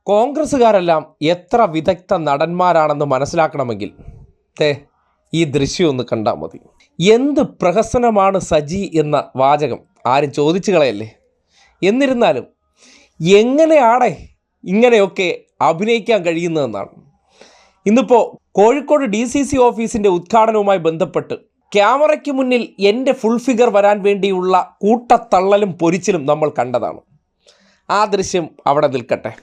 കോൺഗ്രസ്സുകാരെല്ലാം എത്ര വിദഗ്ധ നടന്മാരാണെന്ന് മനസ്സിലാക്കണമെങ്കിൽ ഈ ദൃശ്യം ഒന്ന് കണ്ടാൽ മതി. എന്ത് പ്രഹസനമാണ് സജി എന്ന വാചകം ആരും ചോദിച്ചു കളയല്ലേ. എന്നിരുന്നാലും എങ്ങനെയാണ് ഇങ്ങനെയൊക്കെ അഭിനയിക്കാൻ കഴിയുന്നതെന്നാണ്. ഇന്നിപ്പോൾ കോഴിക്കോട് DCC ഓഫീസിൻ്റെ ഉദ്ഘാടനവുമായി ബന്ധപ്പെട്ട് ക്യാമറയ്ക്ക് മുന്നിൽ എൻ്റെ ഫുൾ ഫിഗർ വരാൻ വേണ്ടിയുള്ള കൂട്ടത്തള്ളലും പൊരിച്ചിലും നമ്മൾ കണ്ടതാണ്. ആ ദൃശ്യം അവിടെ നിൽക്കട്ടെ.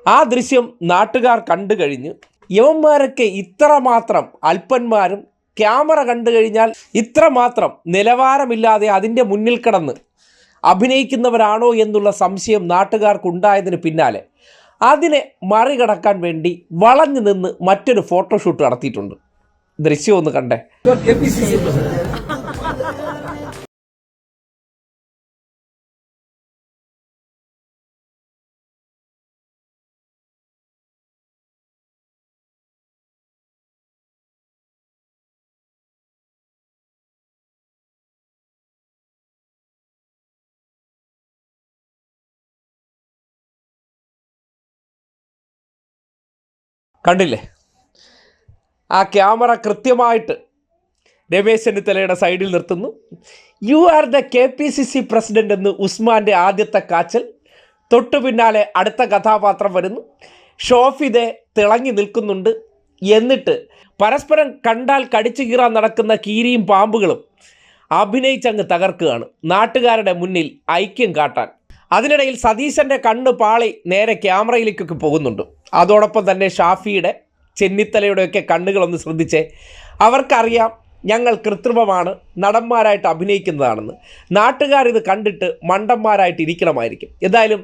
ആ ദൃശ്യം നാട്ടുകാർ കണ്ടു കഴിഞ്ഞ് യവന്മാരൊക്കെ ഇത്രമാത്രം അല്പന്മാരും ക്യാമറ കണ്ടു കഴിഞ്ഞാൽ ഇത്രമാത്രം നിലവാരമില്ലാതെ അതിൻ്റെ മുന്നിൽ കിടന്ന് അഭിനയിക്കുന്നവരാണോ എന്നുള്ള സംശയം നാട്ടുകാർക്കുണ്ടായതിന് പിന്നാലെ അതിനെ മറികടക്കാൻ വേണ്ടി വളഞ്ഞു നിന്ന് മറ്റൊരു ഫോട്ടോഷൂട്ട് നടത്തിയിട്ടുണ്ട്. ദൃശ്യം ഒന്ന് കണ്ടേ. കണ്ടില്ലേ, ആ ക്യാമറ കൃത്യമായിട്ട് രമേശ് ചെന്നിത്തലയുടെ സൈഡിൽ നിർത്തുന്നു. You are the KPCC president എന്ന് ഉസ്മാൻ്റെ ആദ്യത്തെ കാച്ചൽ. തൊട്ടു പിന്നാലെ അടുത്ത കഥാപാത്രം വരുന്നു. ഷോഫിദെ തിളങ്ങി നിൽക്കുന്നുണ്ട്. എന്നിട്ട് പരസ്പരം കണ്ടാൽ കടിച്ചു കീറാൻ നടക്കുന്ന കീരിയും പാമ്പുകളും അഭിനയിച്ചങ്ങ് തകർക്കുകയാണ് നാട്ടുകാരുടെ മുന്നിൽ ഐക്യം കാട്ടാൻ. അതിനിടയിൽ സതീശൻ്റെ കണ്ണ് പാളി നേരെ ക്യാമറയിലേക്കൊക്കെ പോകുന്നുണ്ട്. അതോടൊപ്പം തന്നെ ഷാഫിയുടെ, ചെന്നിത്തലയുടെയൊക്കെ കണ്ണുകളൊന്ന് ശ്രദ്ധിച്ചേ. അവർക്കറിയാം ഞങ്ങൾ കൃത്രിമമാണ്, നടന്മാരായിട്ട് അഭിനയിക്കുന്നതാണെന്ന്. നാട്ടുകാരിത് കണ്ടിട്ട് മണ്ടന്മാരായിട്ട് ഇരിക്കണമായിരിക്കും. എന്തായാലും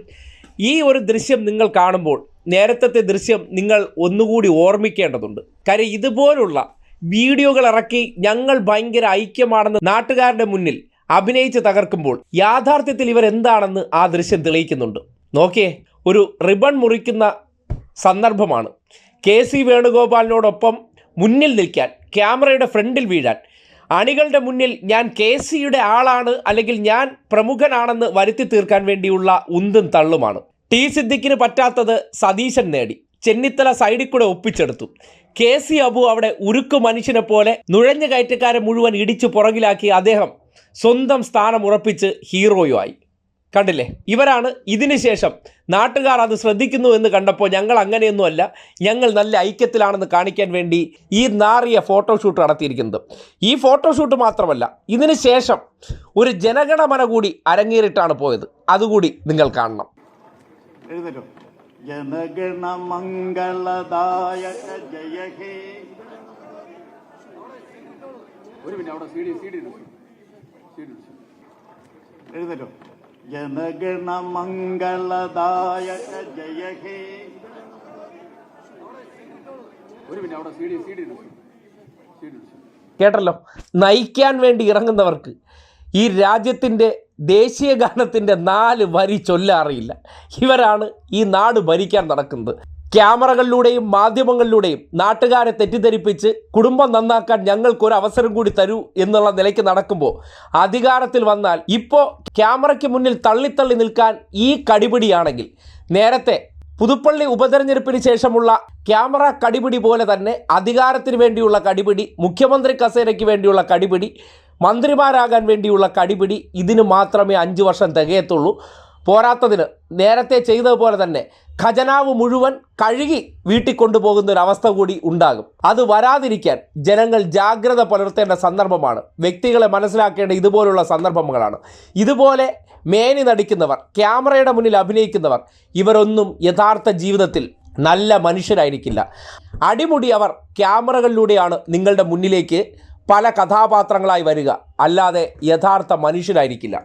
ഈ ഒരു ദൃശ്യം നിങ്ങൾ കാണുമ്പോൾ നേരത്തെ ദൃശ്യം നിങ്ങൾ ഒന്നുകൂടി ഓർമ്മിക്കേണ്ടതുണ്ട്. കാര്യം ഇതുപോലുള്ള വീഡിയോകൾ ഇറക്കി ഞങ്ങൾ ഭയങ്കര ഐക്യമാണെന്ന് നാട്ടുകാരുടെ മുന്നിൽ അഭിനയിച്ച് തകർക്കുമ്പോൾ യാഥാർത്ഥ്യത്തിൽ ഇവരെന്താണെന്ന് ആ ദൃശ്യം തെളിയിക്കുന്നുണ്ട്. നോക്കിയേ, ഒരു റിബൺ മുറിക്കുന്ന സന്ദർഭമാണ്. KC വേണുഗോപാലിനോടൊപ്പം മുന്നിൽ നിൽക്കാൻ, ക്യാമറയുടെ ഫ്രണ്ടിൽ വീഴാൻ, അണികളുടെ മുന്നിൽ ഞാൻ KCയുടെ ആളാണ് അല്ലെങ്കിൽ ഞാൻ പ്രമുഖനാണെന്ന് വരുത്തി തീർക്കാൻ വേണ്ടിയുള്ള ഉന്തും തള്ളുമാണ്. സിദ്ദിഖിന് പറ്റാത്തത് സതീശൻ നേടി. ചെന്നിത്തല സൈഡിൽ കൂടെ ഒപ്പിച്ചെടുത്തു. KC അബു അവിടെ ഉരുക്കു മനുഷ്യനെ പോലെ നുഴഞ്ഞു കയറ്റക്കാരെ മുഴുവൻ ഇടിച്ചു പുറകിലാക്കി അദ്ദേഹം സ്വന്തം സ്ഥാനം ഉറപ്പിച്ച് ഹീറോയുമായി. കണ്ടില്ലേ, ഇവരാണ് ഇതിന് ശേഷം നാട്ടുകാർ അത് ശ്രദ്ധിക്കുന്നു എന്ന് കണ്ടപ്പോൾ ഞങ്ങൾ അങ്ങനെയൊന്നുമല്ല, ഞങ്ങൾ നല്ല ഐക്യത്തിലാണെന്ന് കാണിക്കാൻ വേണ്ടി ഈ നാറിയ ഫോട്ടോഷൂട്ട് നടത്തിയിരിക്കുന്നത്. ഈ ഫോട്ടോഷൂട്ട് മാത്രമല്ല, ഇതിന് ശേഷം ഒരു ജനഗണമന കൂടി അരങ്ങേറിയിട്ടാണ് പോയത്. അതുകൂടി നിങ്ങൾ കാണണം. ജനഗണമംഗളദായക ജയ ഹേ. ഒരു മിനിറ്റ്, അവിടെ CD എഴുതല്ലോ. ജനഗണമംഗളദായക ജയ ഹേ. ഒരു മിനിറ്റ്, അവിടെ CD കേട്ടല്ലോ. നയിക്കാൻ വേണ്ടി ഇറങ്ങുന്നവർക്ക് ഈ രാജ്യത്തിൻ്റെ ദേശീയ ഗാനത്തിൻ്റെ 4 വരി ചൊല്ലാറിയില്ല. ഇവരാണ് ഈ നാട് ഭരിക്കാൻ നടക്കുന്നത്. ക്യാമറകളിലൂടെയും മാധ്യമങ്ങളിലൂടെയും നാട്ടുകാരെ തെറ്റിദ്ധരിപ്പിച്ച് കുടുംബം നന്നാക്കാൻ ഞങ്ങൾക്കൊരു അവസരം കൂടി തരൂ എന്നുള്ള നിലയ്ക്ക് നടക്കുമ്പോൾ അധികാരത്തിൽ വന്നാൽ ഇപ്പോൾ ക്യാമറയ്ക്ക് മുന്നിൽ തള്ളിത്തള്ളി നിൽക്കാൻ ഈ കടിപിടിയാണെങ്കിൽ നേരത്തെ പുതുപ്പള്ളി ഉപതെരഞ്ഞെടുപ്പിന് ശേഷമുള്ള ക്യാമറ കടിപിടി പോലെ തന്നെ അധികാരത്തിന് വേണ്ടിയുള്ള കടിപിടി, മുഖ്യമന്ത്രി കസേരയ്ക്ക് വേണ്ടിയുള്ള കടിപിടി, മന്ത്രിമാരാകാൻ വേണ്ടിയുള്ള കടിപിടി, ഇതിന് മാത്രമേ 5 വർഷം തികയത്തുള്ളൂ. പോരാത്തതിന് നേരത്തെ ചെയ്തതുപോലെ തന്നെ ഖജനാവ് മുഴുവൻ കഴുകി വീട്ടിൽ കൊണ്ടുപോകുന്ന ഒരു അവസ്ഥ കൂടി ഉണ്ടാകും. അത് വരാതിരിക്കാൻ ജനങ്ങൾ ജാഗ്രത പുലർത്തേണ്ട സന്ദർഭമാണ്. വ്യക്തികളെ മനസ്സിലാക്കേണ്ട ഇതുപോലുള്ള സന്ദർഭങ്ങളാണ്. ഇതുപോലെ മേനി നടിക്കുന്നവർ, ക്യാമറയുടെ മുന്നിൽ അഭിനയിക്കുന്നവർ, ഇവരൊന്നും യഥാർത്ഥ ജീവിതത്തിൽ നല്ല മനുഷ്യരായിരിക്കില്ല. അടിമുടി അവർ ക്യാമറകളിലൂടെയാണ് നിങ്ങളുടെ മുന്നിലേക്ക് പല കഥാപാത്രങ്ങളായി വരിക, അല്ലാതെ യഥാർത്ഥ മനുഷ്യരായിരിക്കില്ല.